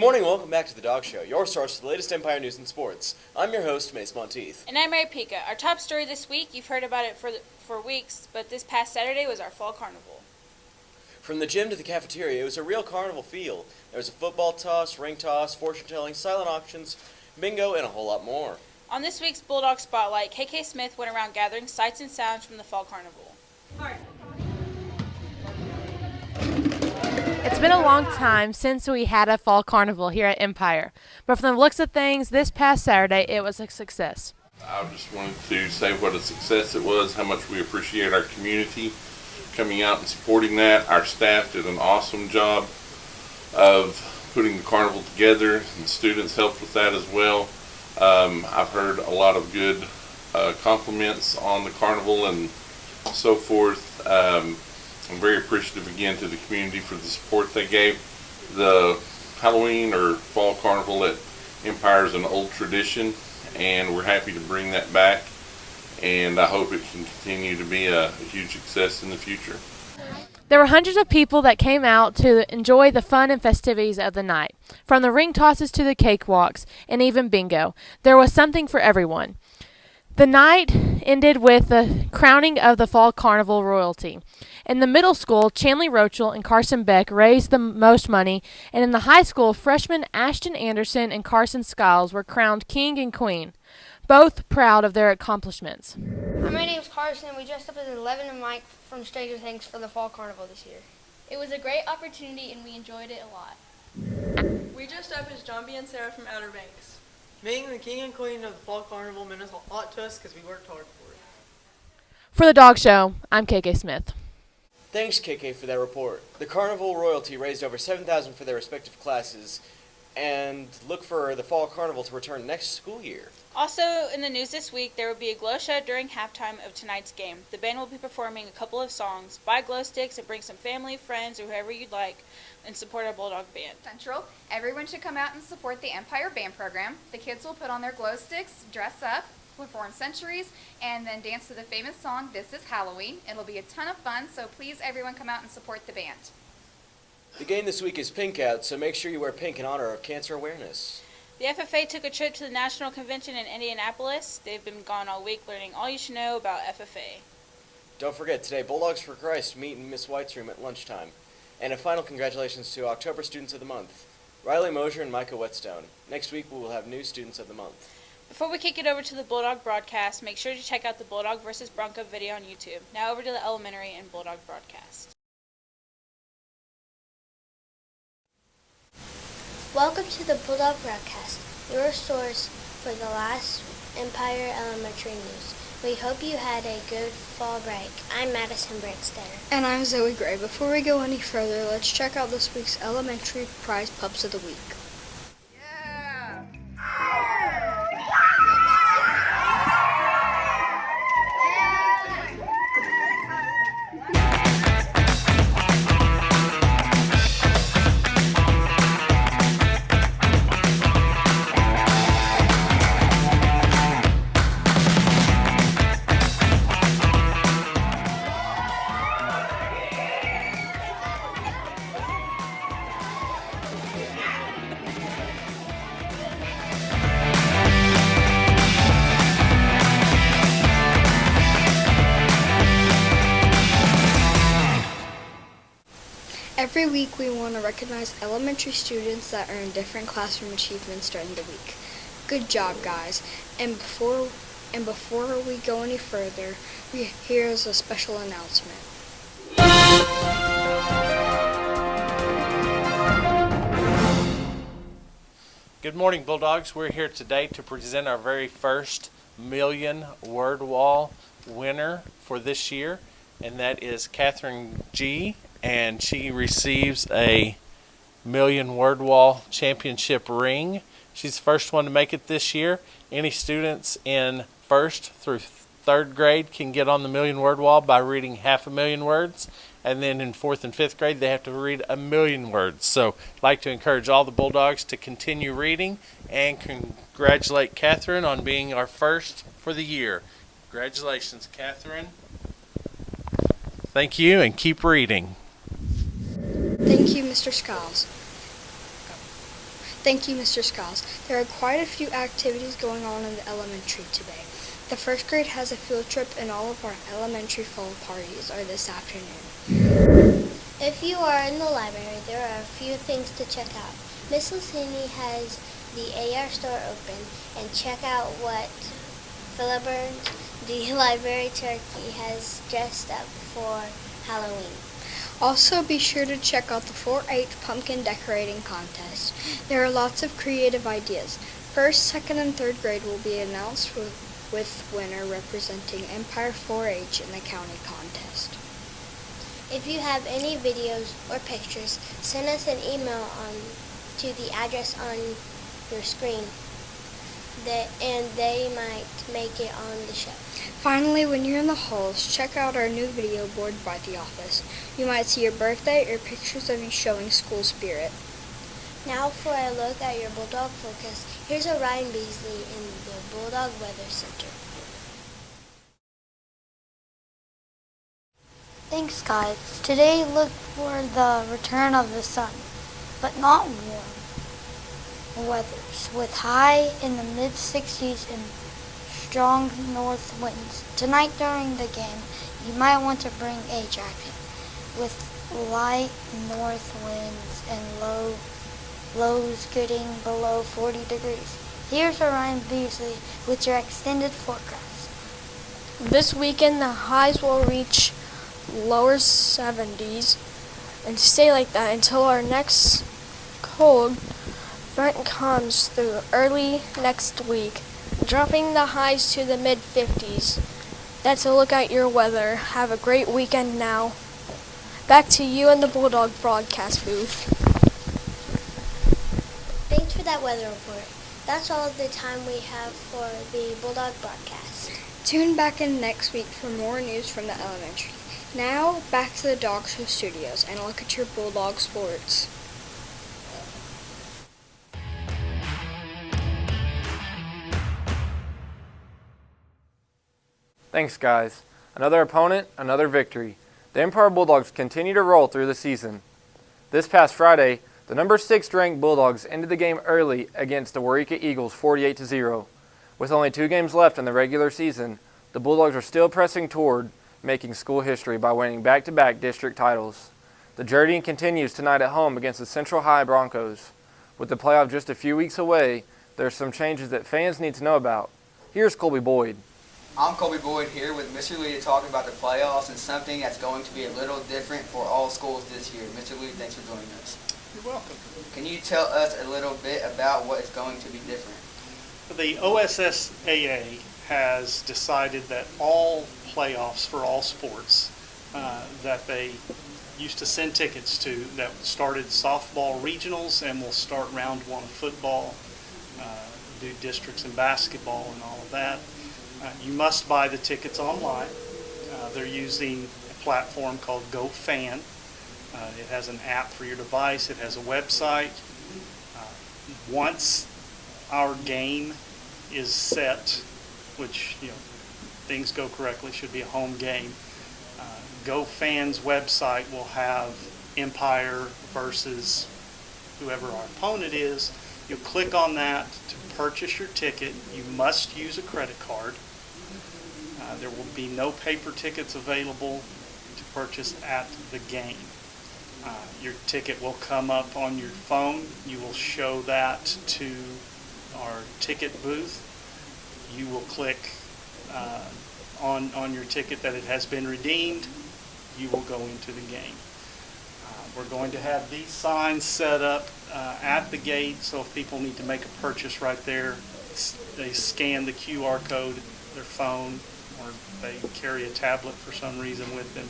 Good morning and welcome back to the Dog Show, your source for the latest Empire news and sports. I'm your host, Mace Monteith. And I'm Mary Pica. Our top story this week, you've heard about it for weeks, but this past Saturday was our fall carnival. From the gym to the cafeteria, it was a real carnival feel. There was a football toss, ring toss, fortune-telling, silent auctions, bingo, and a whole lot more. On this week's Bulldog Spotlight, KK Smith went around gathering sights and sounds from the fall carnival. It's been a long time since we had a fall carnival here at Empire, but from the looks of things, this past Saturday, it was a success. I just wanted to say what a success it was, how much we appreciate our community coming out and supporting that. Our staff did an awesome job of putting the carnival together, and students helped with that as well. I've heard a lot of good compliments on the carnival and so forth. I'm very appreciative again to the community for the support they gave. The Halloween or Fall Carnival at Empire is an old tradition, and we're happy to bring that back, and I hope it can continue to be a huge success in the future. There were hundreds of people that came out to enjoy the fun and festivities of the night. From the ring tosses to the cakewalks and even bingo, there was something for everyone. The night ended with the crowning of the Fall Carnival royalty. In the middle school, Chanley Rochel and Carson Beck raised the most money, and in the high school, freshmen Ashton Anderson and Carson Skiles were crowned king and queen, both proud of their accomplishments. My name's Carson. We dressed up as Eleven and Mike from Stranger Things for the Fall Carnival this year. It was a great opportunity and we enjoyed it a lot. We dressed up as John B. and Sarah from Outer Banks. Being the king and queen of the fall carnival meant a lot to us because we worked hard for it. For the Dog Show, I'm KK Smith. Thanks, KK, for that report. The carnival royalty raised over $7,000 for their respective classes, and look for the fall carnival to return next school year. Also in the news this week, there will be a glow shed during halftime of tonight's game. The band will be performing a couple of songs. Buy glow sticks and bring some family, friends, or whoever you'd like, and support our Bulldog band. Central, everyone should come out and support the Empire Band program. The kids will put on their glow sticks, dress up, perform centuries, and then dance to the famous song, This Is Halloween. It'll be a ton of fun, so please everyone come out and support the band. The game this week is Pink Out, so make sure you wear pink in honor of cancer awareness. The FFA took a trip to the National Convention in Indianapolis. They've been gone all week learning all you should know about FFA. Don't forget, today Bulldogs for Christ meet in Miss White's room at lunchtime. And a final congratulations to October Students of the Month, Riley Mosier and Micah Whetstone. Next week we will have new Students of the Month. Before we kick it over to the Bulldog Broadcast, make sure to check out the Bulldog vs. Bronco video on YouTube. Now over to the Elementary and Bulldog Broadcast. Welcome to the Bulldog Broadcast, your source for the last Empire Elementary news. We hope you had a good fall break. I'm Madison Brickstetter. And I'm Zoe Gray. Before we go any further, let's check out this week's Elementary Prize Pups of the Week. Every week we want to recognize elementary students that earn different classroom achievements during the week. Good job, guys. And before we go any further, here's a special announcement. Good morning, Bulldogs. We're here today to present our very first million word wall winner for this year, and that is Catherine G., and she receives a million word wall championship ring. She's the first one to make it this year. Any students in first through third grade can get on the million word wall by reading 500,000 words, and then in fourth and fifth grade they have to read 1,000,000 words. So I'd like to encourage all the Bulldogs to continue reading and congratulate Catherine on being our first for the year. Congratulations, Catherine. Thank you, and keep reading. Thank you, Mr. Skiles. Thank you, Mr. Skiles. There are quite a few activities going on in the elementary today. The first grade has a field trip and all of our elementary fall parties are this afternoon. If you are in the library, there are a few things to check out. Miss Lucini has the AR store open, and check out what Philibert, the library turkey, has dressed up for Halloween. Also, be sure to check out the 4-H pumpkin decorating contest. There are lots of creative ideas. First, second, and third grade will be announced with winner representing Empire 4-H in the county contest. If you have any videos or pictures, send us an email to the address on your screen, and they might make it on the show. Finally, when you're in the halls, check out our new video board by the office. You might see your birthday or pictures of you showing school spirit. Now for a look at your Bulldog forecast, here's Orion Beasley in the Bulldog Weather Center. Thanks, guys. Today look for the return of the sun, but not warm weathers, with high in the mid-60s and strong north winds. Tonight during the game, you might want to bring a jacket, with light north winds and lows getting below 40 degrees. Here's Orion Beasley with your extended forecast. This weekend, the highs will reach lower 70s and stay like that until our next cold front comes through early next week, dropping the highs to the mid-50s. That's a look at your weather. Have a great weekend now. Back to you in the Bulldog Broadcast booth. Thanks for that weather report. That's all the time we have for the Bulldog Broadcast. Tune back in next week for more news from the elementary. Now, back to the Dog Show studios and look at your Bulldog sports. Thanks, guys. Another opponent, another victory. The Empire Bulldogs continue to roll through the season. This past Friday, the number 6 ranked Bulldogs ended the game early against the Waurika Eagles 48-0. With only 2 games left in the regular season, the Bulldogs are still pressing toward making school history by winning back-to-back district titles. The journey continues tonight at home against the Central High Broncos. With the playoff just a few weeks away, there are some changes that fans need to know about. Here's Colby Boyd. I'm Colby Boyd here with Mr. Lee to talk about the playoffs and something that's going to be a little different for all schools this year. Mr. Lee, thanks for joining us. You're welcome. Can you tell us a little bit about what is going to be different? The OSSAA has decided that all playoffs for all sports that they used to send tickets to, that started softball regionals and will start round 1 of football, do districts in basketball and all of that. You must buy the tickets online. They're using a platform called GoFan. It has an app for your device. It has a website. Once our game is set, which, things go correctly, should be a home game, GoFan's website will have Empire versus whoever our opponent is. You'll click on that to purchase your ticket. You must use a credit card. There will be no paper tickets available to purchase at the game. Your ticket will come up on your phone. You will show that to our ticket booth. You will click on your ticket that it has been redeemed. You will go into the game. We're going to have these signs set up at the gate, so if people need to make a purchase right there, they scan the QR code, their phone, or they carry a tablet for some reason with them.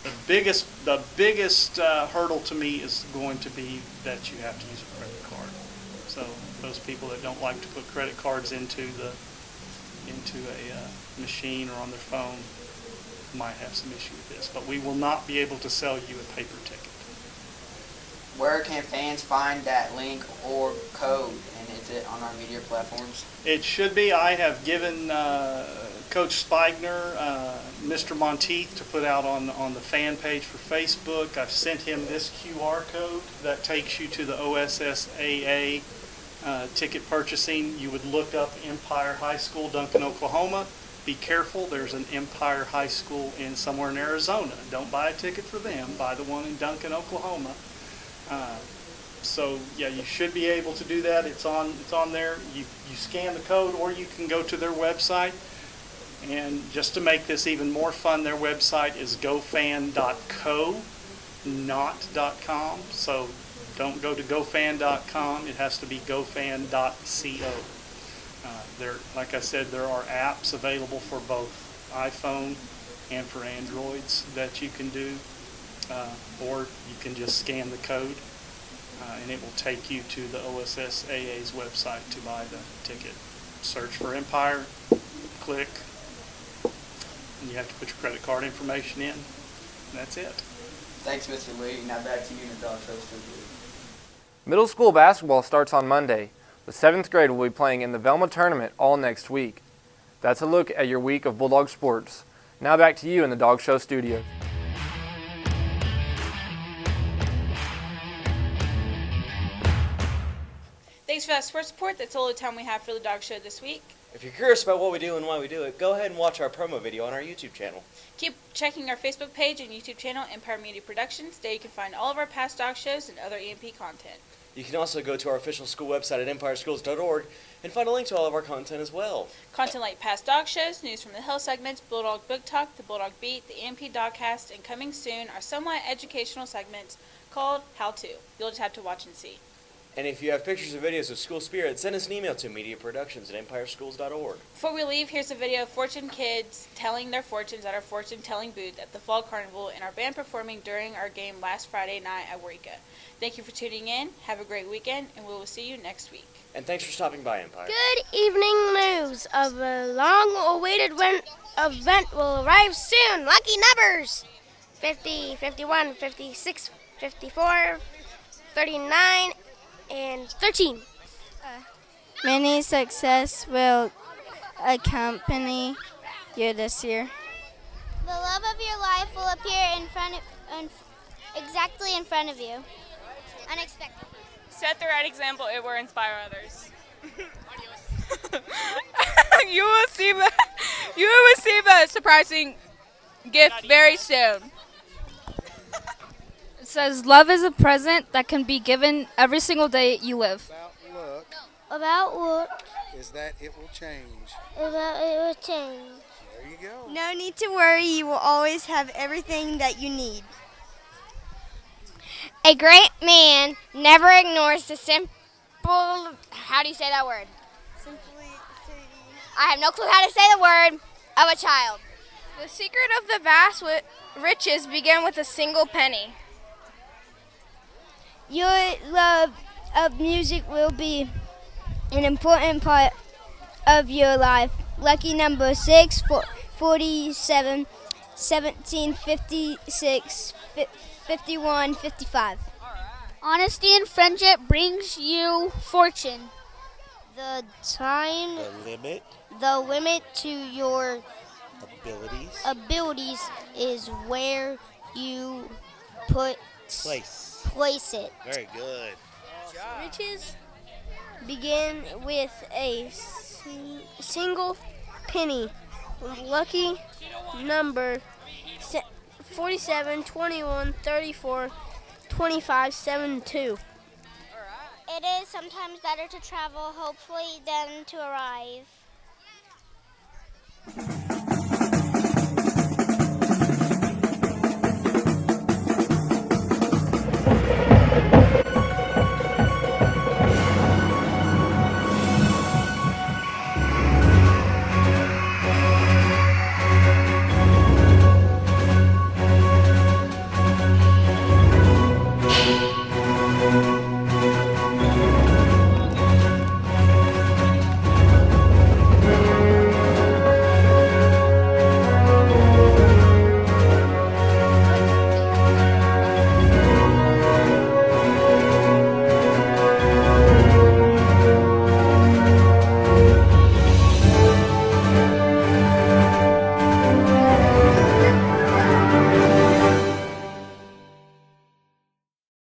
The biggest hurdle to me is going to be that you have to use a credit card. So those people that don't like to put credit cards into a machine or on their phone might have some issue with this. But we will not be able to sell you a paper ticket. Where can fans find that link or code, and is it on our media platforms? It should be. I have given Coach Spigner, Mr. Monteith to put out on the fan page for Facebook. I've sent him this QR code that takes you to the OSSAA ticket purchasing. You would look up Empire High School, Duncan, Oklahoma. Be careful, there's an Empire High School somewhere in Arizona. Don't buy a ticket for them, buy the one in Duncan, Oklahoma. So yeah, you should be able to do that. It's on there. You scan the code, or you can go to their website. And just to make this even more fun, their website is gofan.co, not .com. So don't go to gofan.com. It has to be gofan.co. Like I said, there are apps available for both iPhone and for Androids that you can do, or you can just scan the code, and it will take you to the OSSAA's website to buy the ticket. Search for Empire, click, and you have to put your credit card information in, and that's it. Thanks, Mr. Lee. Now back to you in the Dawg Show studio. Middle school basketball starts on Monday. The 7th grade will be playing in the Velma tournament all next week. That's a look at your week of Bulldog sports. Now back to you in the Dawg Show studio. Thanks for that sports report. That's all the time we have for the Dawg Show this week. If you're curious about what we do and why we do it, go ahead and watch our promo video on our YouTube channel. Keep checking our Facebook page and YouTube channel, Empire Media Productions. There you can find all of our past Dawg shows and other EMP content. You can also go to our official school website at empireschools.org and find a link to all of our content as well. Content like past Dawg shows, news from the Hill segments, Bulldog Book Talk, the Bulldog Beat, the EMP Dogcast, and coming soon are somewhat educational segments called How To. You'll just have to watch and see. And if you have pictures or videos of school spirit, send us an email to mediaproductions@empireschools.org. Before we leave, here's a video of fortune kids telling their fortunes at our fortune-telling booth at the Fall Carnival and our band performing during our game last Friday night at Waurika. Thank you for tuning in. Have a great weekend, and we will see you next week. And thanks for stopping by, Empire. Good evening news of a long-awaited event will arrive soon. Lucky numbers! 50, 51, 56, 54, 39, and 13. Many success will accompany you this year. The love of your life will appear exactly in front of you. Unexpected. Set the right example, it will inspire others. You will receive a surprising gift very soon. It says, love is a present that can be given every single day you live. About what? Is that it will change. About it will change. There you go. No need to worry, you will always have everything that you need. A great man never ignores the simple, how do you say that word? I have no clue how to say the word of a child. The secret of the vast riches began with a single penny. Your love of music will be an important part of your life. Lucky number 6, 47, 17, 56, 51, 55. Honesty and friendship brings you fortune. The limit to your abilities is where you place it. Very good. Riches begin with a single penny. Lucky number 47, 21, 34, 25, 72. It is sometimes better to travel hopefully than to arrive.